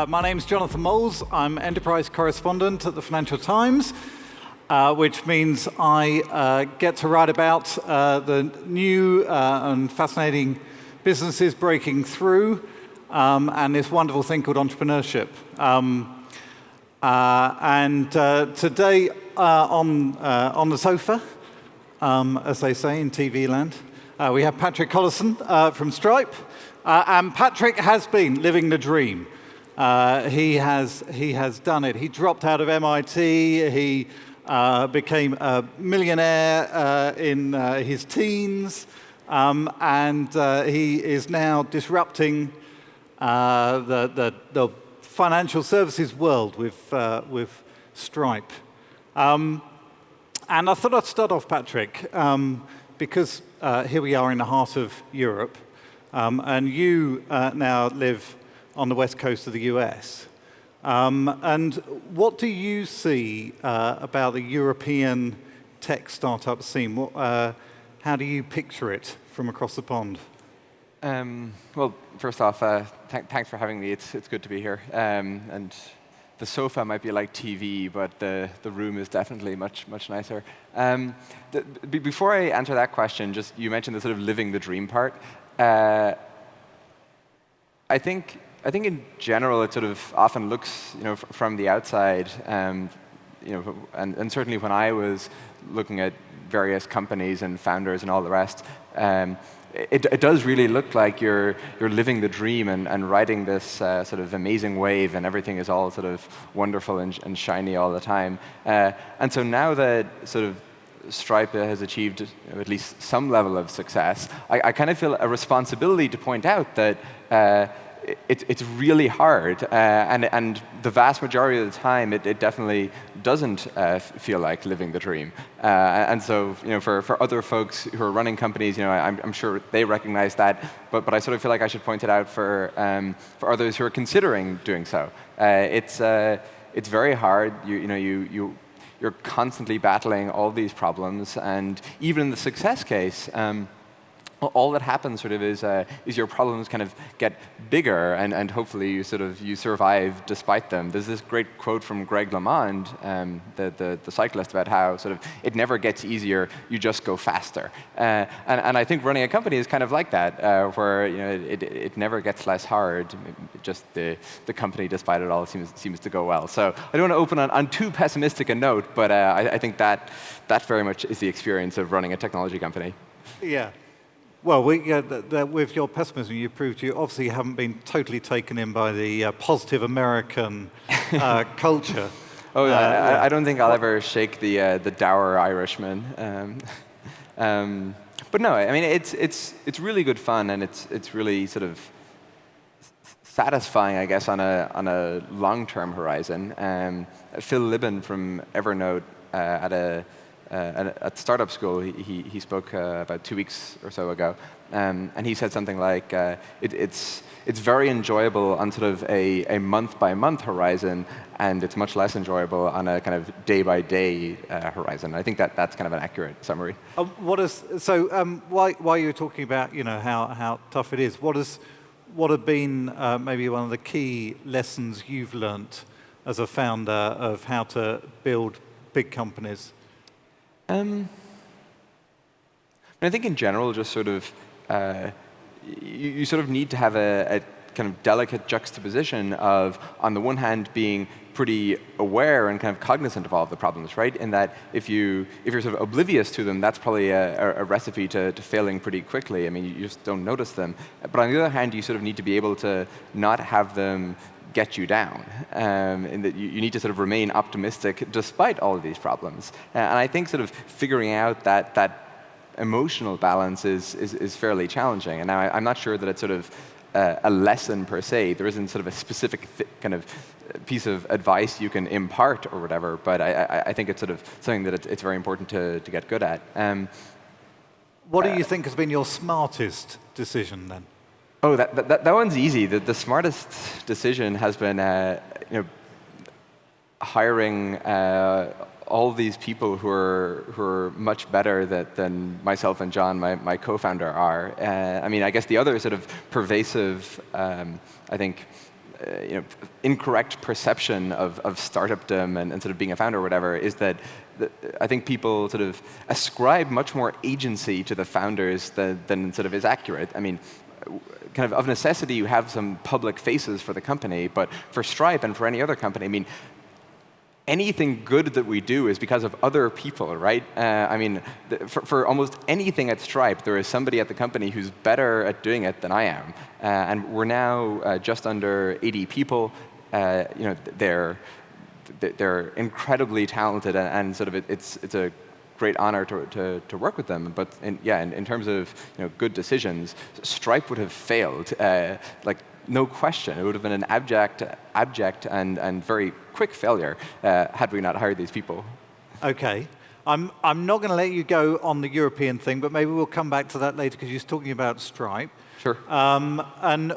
My name's Jonathan Moules. I'm enterprise correspondent at the Financial Times, which means I get to write about the new and fascinating businesses breaking through and this wonderful thing called entrepreneurship. Today on the sofa, as they say in TV land, we have Patrick Collison from Stripe. And Patrick has been living the dream. He has done it. He dropped out of MIT. He became a millionaire in his teens, and he is now disrupting the financial services world with Stripe. And I thought I'd start off, Patrick, because here we are in the heart of Europe, and you now live on the west coast of the US. And what do you see about the European tech startup scene? How do you picture it from across the pond? Well, first off, thanks for having me. It's good to be here. And the sofa might be like TV, but the room is definitely much nicer. Before I answer that question, just you mentioned the sort of living the dream part. I think in general it sort of often looks, from the outside, and certainly when I was looking at various companies and founders and all the rest, it does really look like you're living the dream and riding this sort of amazing wave, and everything is all sort of wonderful and shiny all the time. And so now that sort of Stripe has achieved at least some level of success, I kind of feel a responsibility to point out that it's really hard, and the vast majority of the time, it definitely doesn't feel like living the dream. And so, for other folks who are running companies, I'm sure they recognize that, but I sort of feel like I should point it out for others who are considering doing so. It's very hard. You're constantly battling all these problems, and even in the success case, all that happens sort of is your problems kind of get bigger, and hopefully you survive despite them. There's this great quote from Greg LeMond, the cyclist, about how sort of it never gets easier, you just go faster. And I think running a company is kind of like that, where it never gets less hard. Just the company, despite it all, seems to go well. So I don't want to open on too pessimistic a note, but I think that very much is the experience of running a technology company. Yeah. Well, with your pessimism, you proved you obviously haven't been totally taken in by the positive American culture. Oh, I don't think I'll ever shake the dour Irishman. But no, I mean it's really good fun, and it's really sort of satisfying, I guess, on a long-term horizon. Phil Libben from Evernote at startup school, he spoke about 2 weeks or so ago, and he said something like, it's very enjoyable on sort of a month-by-month horizon, and it's much less enjoyable on a kind of day-by-day horizon. I think that's kind of an accurate summary. While you were talking about how tough it is, what have been maybe one of the key lessons you've learnt as a founder of how to build big companies? I think in general, just sort of, you sort of need to have a kind of delicate juxtaposition of, on the one hand, being pretty aware and kind of cognizant of all of the problems, right? In that if you're sort of oblivious to them, that's probably a recipe to failing pretty quickly. I mean, you just don't notice them. But on the other hand, you sort of need to be able to not have them get you down, in that you need to sort of remain optimistic despite all of these problems. And I think sort of figuring out that emotional balance is fairly challenging. And now I'm not sure that it's sort of a lesson per se. There isn't sort of a specific kind of piece of advice you can impart or whatever, but I think it's sort of something that it's very important to get good at. What do you think has been your smartest decision then? Oh, that one's easy. The smartest decision has been hiring all these people who are much better than myself and John, my co-founder, are. I mean, I guess the other sort of pervasive, I think, incorrect perception of startupdom and sort of being a founder or whatever is that I think people sort of ascribe much more agency to the founders than sort of is accurate. I mean, kind of necessity, you have some public faces for the company, but for Stripe and for any other company, I mean, anything good that we do is because of other people, right? I mean, for almost anything at Stripe, there is somebody at the company who's better at doing it than I am. And we're now just under 80 people. They're incredibly talented, and sort of it's a great honor to work with them. But in terms of good decisions, Stripe would have failed. No question, it would have been an abject and very quick failure had we not hired these people. Okay. I'm not going to let you go on the European thing, but maybe we'll come back to that later because you're talking about Stripe. Sure. And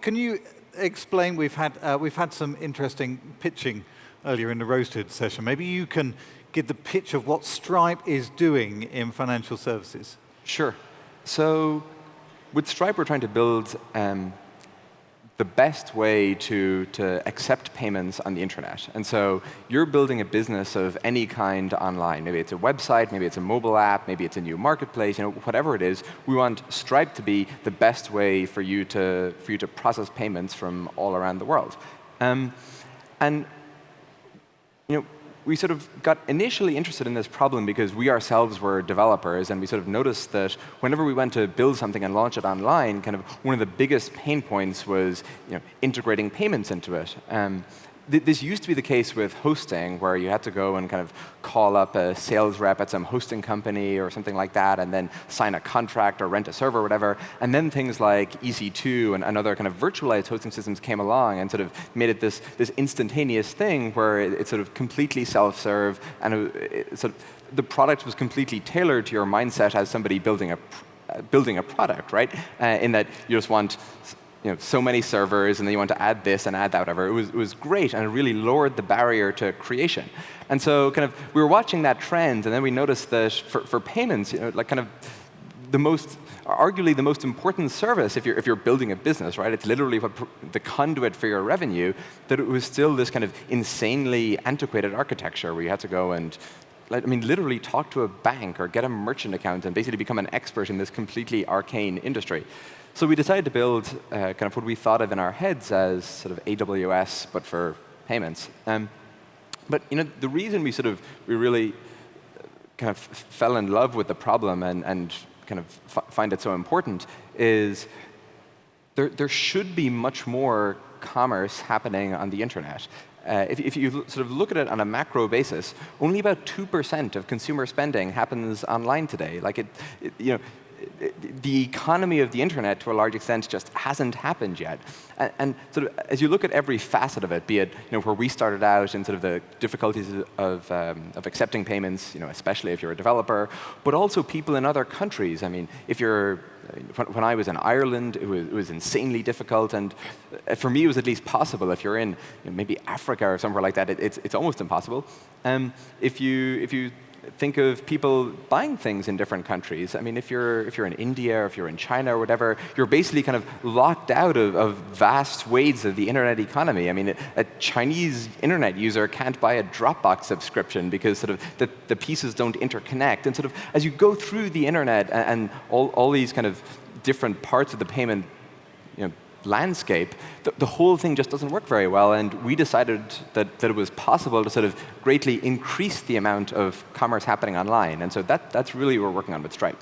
can you explain? We've had some interesting pitching earlier in the roasted session. Maybe you can give the pitch of what Stripe is doing in financial services. Sure. So with Stripe, we're trying to build the best way to accept payments on the internet. And so you're building a business of any kind online. Maybe it's a website, maybe it's a mobile app, maybe it's a new marketplace, whatever it is. We want Stripe to be the best way for you to process payments from all around the world. We sort of got initially interested in this problem because we ourselves were developers, and we sort of noticed that whenever we went to build something and launch it online, kind of one of the biggest pain points was integrating payments into it. This used to be the case with hosting, where you had to go and kind of call up a sales rep at some hosting company or something like that, and then sign a contract or rent a server or whatever. And then things like EC2 and other kind of virtualized hosting systems came along and sort of made it this instantaneous thing where it's sort of completely self-serve, and the product was completely tailored to your mindset as somebody building a product, right? In that you just want so many servers, and then you want to add this and add that, whatever. It was great, and it really lowered the barrier to creation. And so kind of we were watching that trend, and then we noticed that for payments, kind of arguably the most important service if you're building a business, right? It's literally the conduit for your revenue, that it was still this kind of insanely antiquated architecture where you had to go and literally talk to a bank or get a merchant account and basically become an expert in this completely arcane industry. So we decided to build kind of what we thought of in our heads as sort of AWS, but for payments. But the reason we really kind of fell in love with the problem and kind of find it so important is there should be much more commerce happening on the internet. If you sort of look at it on a macro basis, only about 2% of consumer spending happens online today. The economy of the internet, to a large extent, just hasn't happened yet. And sort of as you look at every facet of it, be it where we started out in sort of the difficulties of accepting payments, especially if you're a developer, but also people in other countries. I mean, when I was in Ireland, it was insanely difficult, and for me, it was at least possible. If you're in maybe Africa or somewhere like that, it's almost impossible. If you think of people buying things in different countries. I mean, if you're in India or if you're in China or whatever, you're basically kind of locked out of vast swathes of the internet economy. I mean, a Chinese internet user can't buy a Dropbox subscription because sort of the pieces don't interconnect. And sort of as you go through the internet and all these kind of different parts of the payment landscape, the whole thing just doesn't work very well, and we decided that it was possible to sort of greatly increase the amount of commerce happening online, and so that's really what we're working on with Stripe.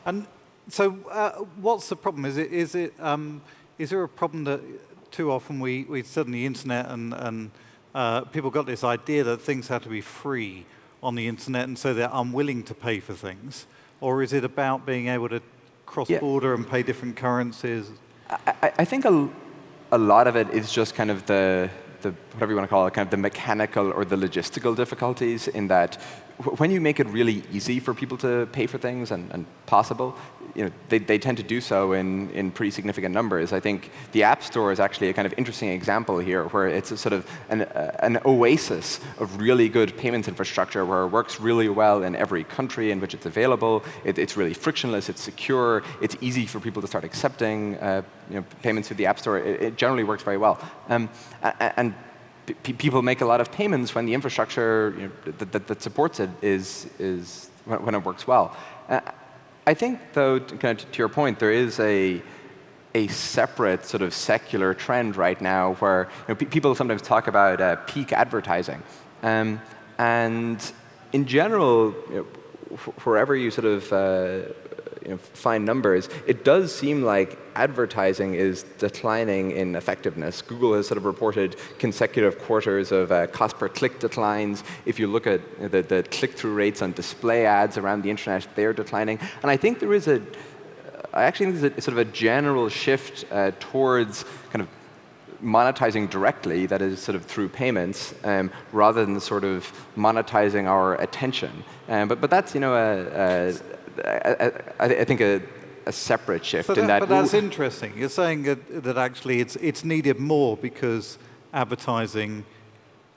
And so what's the problem? Is there a problem that too often we sit on the internet and people got this idea that things have to be free on the internet, and so they're unwilling to pay for things? Or is it about being able to cross-border and pay different currencies? I think a lot of it is just kind of the whatever you want to call it, kind of the mechanical or the logistical difficulties in that when you make it really easy for people to pay for things and possible, they tend to do so in pretty significant numbers. I think the App Store is actually a kind of interesting example here, where it's a sort of an oasis of really good payments infrastructure, where it works really well in every country in which it's available. It's really frictionless. It's secure. It's easy for people to start accepting payments through the App Store. It generally works very well. And people make a lot of payments when the infrastructure that supports it is when it works well. I think, though, kind of to your point, there is a separate sort of secular trend right now where people sometimes talk about peak advertising, and in general, wherever you sort of find numbers, it does seem like advertising is declining in effectiveness. Google has sort of reported consecutive quarters of cost per click declines. If you look at the click-through rates on display ads around the internet, they're declining. And I think there is I actually think there's sort of a general shift towards kind of monetizing directly, that is sort of through payments, rather than sort of monetizing our attention. But that's I think a separate shift in that. But that's interesting. You're saying that actually it's needed more because advertising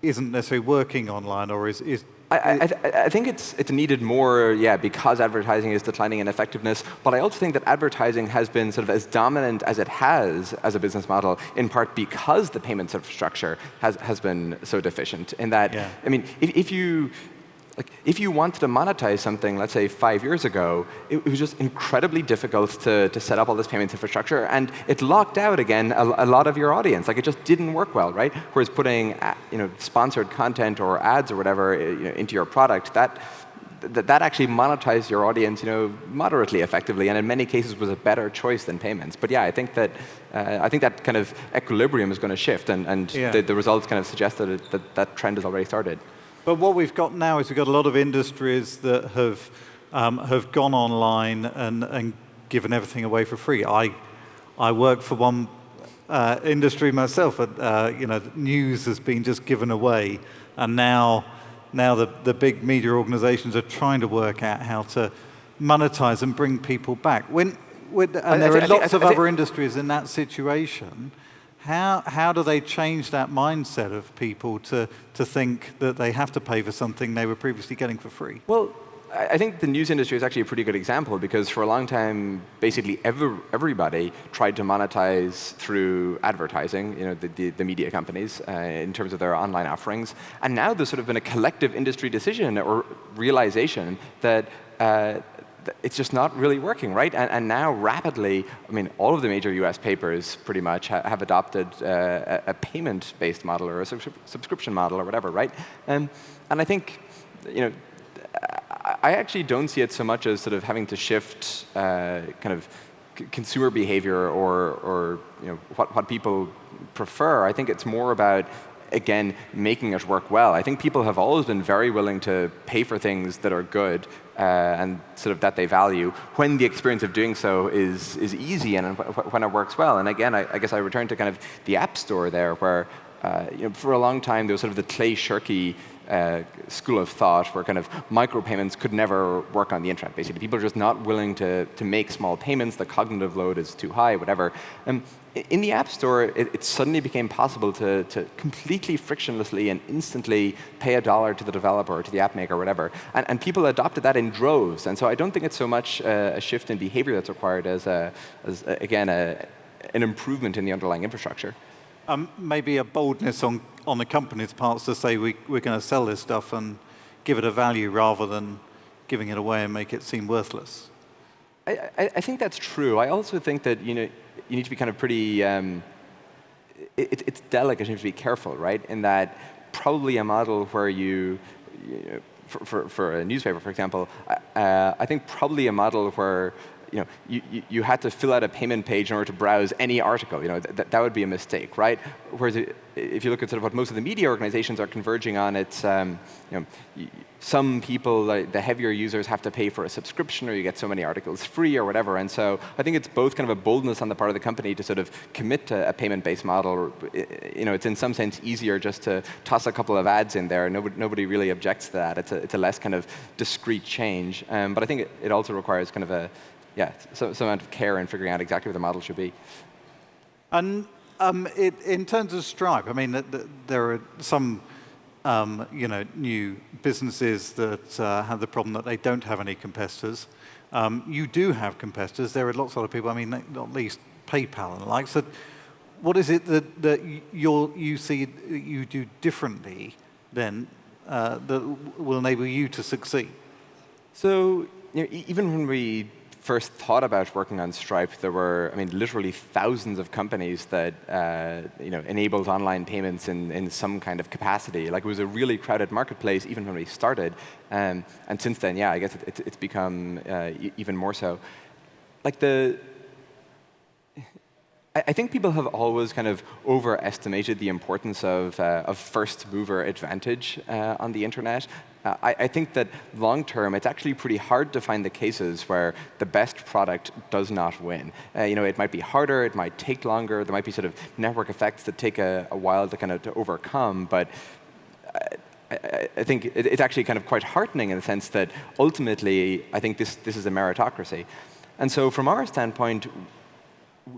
isn't necessarily working online, or is I think it's needed more, because advertising is declining in effectiveness. But I also think that advertising has been sort of as dominant as it has as a business model, in part because the payments infrastructure has been so deficient. In that, I mean, if you wanted to monetize something, let's say 5 years ago, it was just incredibly difficult to set up all this payments infrastructure, and it locked out, again, a lot of your audience. Like, it just didn't work well, right? Whereas putting sponsored content or ads or whatever into your product, that actually monetized your audience moderately effectively, and in many cases was a better choice than payments. But I think that kind of equilibrium is going to shift, and the results kind of suggest that trend has already started. But what we've got now is we've got a lot of industries that have gone online and given everything away for free. I work for one industry myself. News has been just given away, and now the big media organizations are trying to work out how to monetize and bring people back. And there are lots of other industries in that situation. How do they change that mindset of people to think that they have to pay for something they were previously getting for free? Well, I think the news industry is actually a pretty good example, because for a long time, basically everybody tried to monetize through advertising, the media companies, in terms of their online offerings. And now there's sort of been a collective industry decision or realization that it's just not really working, right? And now rapidly, I mean, all of the major US papers pretty much have adopted a payment-based model or a subscription model or whatever, right? And I think, I actually don't see it so much as sort of having to shift kind of consumer behavior or what people prefer. I think it's more about, again, making it work well. I think people have always been very willing to pay for things that are good and sort of that they value when the experience of doing so is easy and when it works well. And again, I guess I return to kind of the App Store there, where for a long time there was sort of the Clay Shirky school of thought, where kind of micropayments could never work on the internet. Basically, people are just not willing to make small payments. The cognitive load is too high, whatever. In the App Store, it suddenly became possible to completely frictionlessly and instantly pay $1 to the developer or to the app maker or whatever. And people adopted that in droves. And so I don't think it's so much a shift in behavior that's required as again, an improvement in the underlying infrastructure. Maybe a boldness on the company's parts to say we're going to sell this stuff and give it a value rather than giving it away and make it seem worthless. I think that's true. I also think that you need to be kind of pretty. It's delicate. You have to be careful, right? In that, probably a model where for a newspaper, for example, I think probably a model where you had to fill out a payment page in order to browse any article. That would be a mistake, right? Whereas if you look at sort of what most of the media organizations are converging on, it's some people, like the heavier users, have to pay for a subscription, or you get so many articles free, or whatever. And so I think it's both kind of a boldness on the part of the company to sort of commit to a payment-based model. It's in some sense easier just to toss a couple of ads in there. Nobody really objects to that. It's a less kind of discrete change. But I think it also requires kind of some amount of care in figuring out exactly what the model should be. And in terms of Stripe, I mean, there are some new businesses that have the problem that they don't have any competitors. You do have competitors. There are lots of other people. I mean, not least PayPal and the like. So, what is it that you see you do differently then that will enable you to succeed? So, even when we first thought about working on Stripe, there were, literally thousands of companies that enabled online payments in some kind of capacity. Like, it was a really crowded marketplace even when we started, and since then, I guess it's become even more so. Like I think people have always kind of overestimated the importance of first mover advantage on the internet. I think that long term, it's actually pretty hard to find the cases where the best product does not win. It might be harder, it might take longer, there might be sort of network effects that take a while to overcome, but I think it's actually kind of quite heartening in the sense that ultimately, I think this is a meritocracy. And so from our standpoint,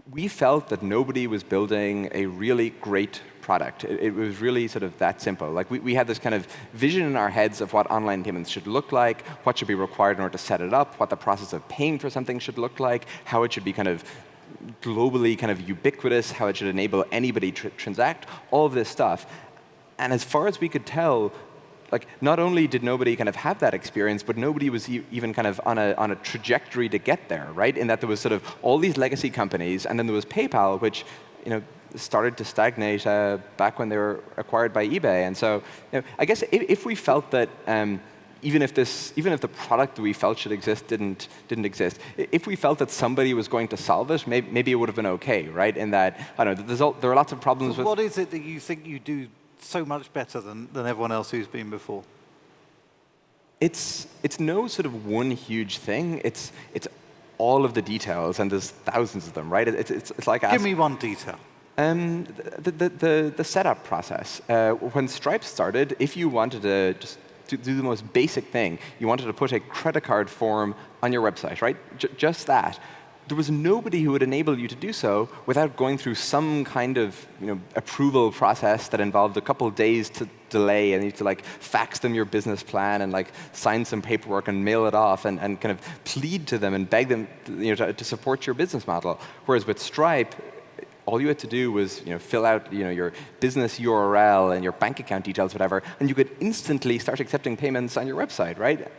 we felt that nobody was building a really great product. It was really sort of that simple. Like we had this kind of vision in our heads of what online payments should look like, what should be required in order to set it up, what the process of paying for something should look like, how it should be kind of globally kind of ubiquitous, how it should enable anybody to transact, all of this stuff. And as far as we could tell, like, not only did nobody kind of have that experience, but nobody was even kind of on a trajectory to get there, right? In that there was sort of all these legacy companies, and then there was PayPal, which started to stagnate back when they were acquired by eBay. And so, I guess if we felt that even if the product that we felt should exist didn't exist, if we felt that somebody was going to solve it, maybe it would have been okay, right? In that, I don't know, there are lots of problems with. What is it that you think you do so much better than everyone else who's been before? It's no sort of one huge thing. It's all of the details, and there's thousands of them, right? It's like give me one detail. The setup process. When Stripe started, if you wanted to just to do the most basic thing, you wanted to put a credit card form on your website, right? Just that. There was nobody who would enable you to do so without going through some kind of approval process that involved a couple of days to delay, and you need to like fax them your business plan and like sign some paperwork and mail it off and kind of plead to them and beg them to support your business model. Whereas with Stripe, all you had to do was fill out your business URL and your bank account details, whatever, and you could instantly start accepting payments on your website, right?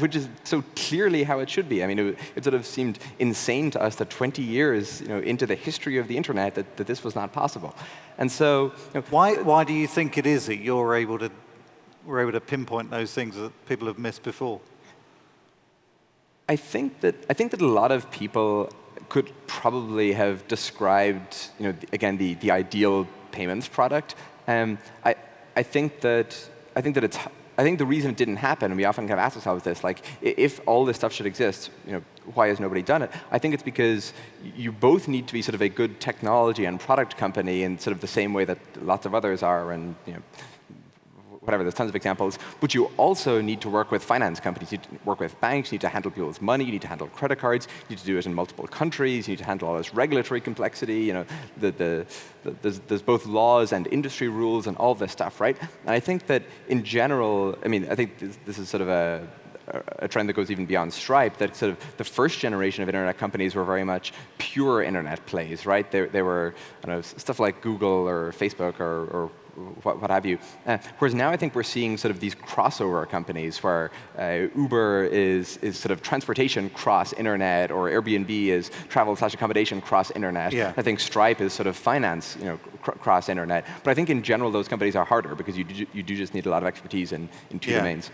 Which is so clearly how it should be. I mean, it sort of seemed insane to us that 20 years into the history of the internet that this was not possible. And so, why do you think it is that we're able to pinpoint those things that people have missed before? I think that a lot of people could probably have described, again, the ideal payments product. I think the reason it didn't happen, and we often kind of ask ourselves this, like, if all this stuff should exist, why has nobody done it? I think it's because you both need to be sort of a good technology and product company in sort of the same way that lots of others are, and whatever, there's tons of examples, but you also need to work with finance companies, you need to work with banks, you need to handle people's money, you need to handle credit cards, you need to do it in multiple countries, you need to handle all this regulatory complexity, there's both laws and industry rules and all this stuff, right? And I think that in general, I think this is sort of a trend that goes even beyond Stripe, that sort of the first generation of internet companies were very much pure internet plays, right? They were, stuff like Google or Facebook or what have you. Whereas now I think we're seeing sort of these crossover companies where Uber is sort of transportation cross-internet, or Airbnb is travel/accommodation cross-internet. Yeah. I think Stripe is sort of finance, cross-internet. But I think in general those companies are harder because you do just need a lot of expertise in two domains.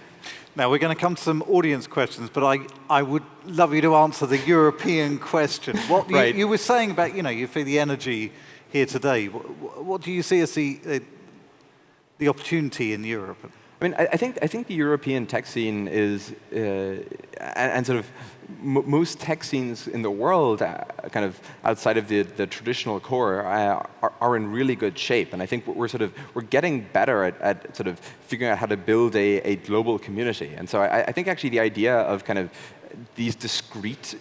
Now, we're going to come to some audience questions, but I would love you to answer the European question. What you were saying about, you feel the energy here today. What do you see as the opportunity in Europe? I mean, I think the European tech scene is, and sort of most tech scenes in the world, kind of outside of the traditional core, are in really good shape. And I think we're getting better at sort of figuring out how to build a global community. And so I think actually the idea of kind of these discrete,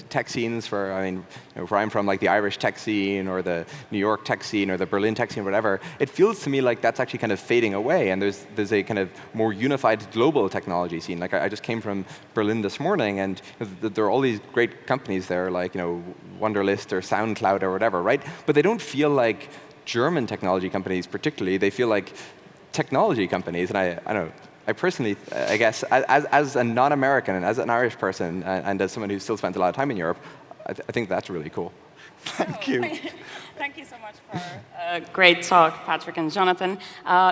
tech scenes where I'm from, like the Irish tech scene or the New York tech scene or the Berlin tech scene, or whatever, it feels to me like that's actually kind of fading away, and there's a kind of more unified global technology scene. Like I just came from Berlin this morning, and there are all these great companies there, like Wunderlist or SoundCloud or whatever, right? But they don't feel like German technology companies particularly. They feel like technology companies, and I don't know. I personally, I guess, as a non-American and as an Irish person, and as someone who still spent a lot of time in Europe, I think that's really cool. Thank you. Thank you so much for a great talk, Patrick and Jonathan.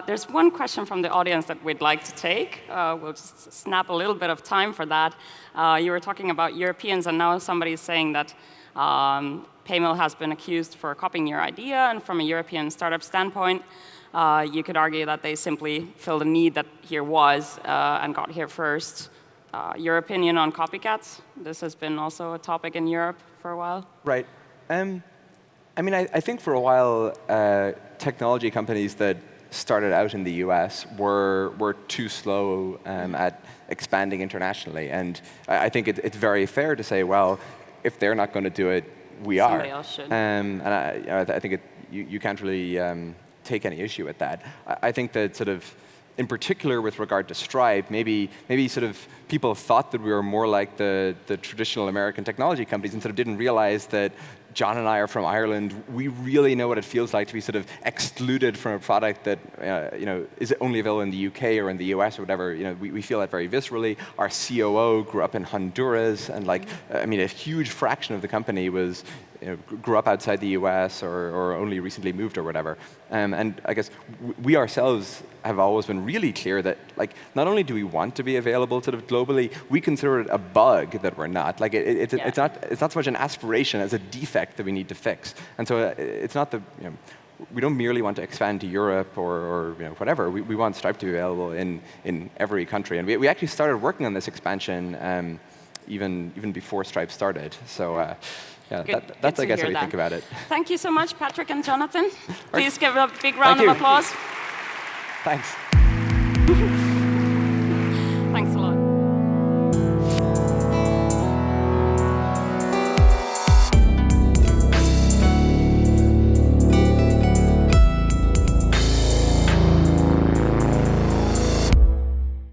There's one question from the audience that we'd like to take. We'll just snap a little bit of time for that. You were talking about Europeans, and now somebody's saying that Paymill has been accused for copying your idea, and from a European startup standpoint, you could argue that they simply filled a need that here was and got here first. Your opinion on copycats? This has been also a topic in Europe for a while. Right. I think for a while, technology companies that started out in the US were too slow at expanding internationally. And I think it's very fair to say, well, if they're not going to do it, we are. Somebody else should. And I think you can't really take any issue with that. I think that sort of, in particular with regard to Stripe, maybe sort of people thought that we were more like the traditional American technology companies and sort of didn't realize that John and I are from Ireland. We really know what it feels like to be sort of excluded from a product that is only available in the UK or in the US or whatever. We feel that very viscerally. Our COO grew up in Honduras, and a huge fraction of the company was grew up outside the US or only recently moved or whatever. And I guess we ourselves have always been really clear that not only do we want to be available sort of globally, we consider it a bug that we're not. It's not so much an aspiration as a defect that we need to fix. And so it's not we don't merely want to expand to Europe or whatever. We want Stripe to be available in every country. And we actually started working on this expansion even before Stripe started. So that's I guess how we think about it. Thank you so much, Patrick and Jonathan. Please give a big round of applause. Thanks.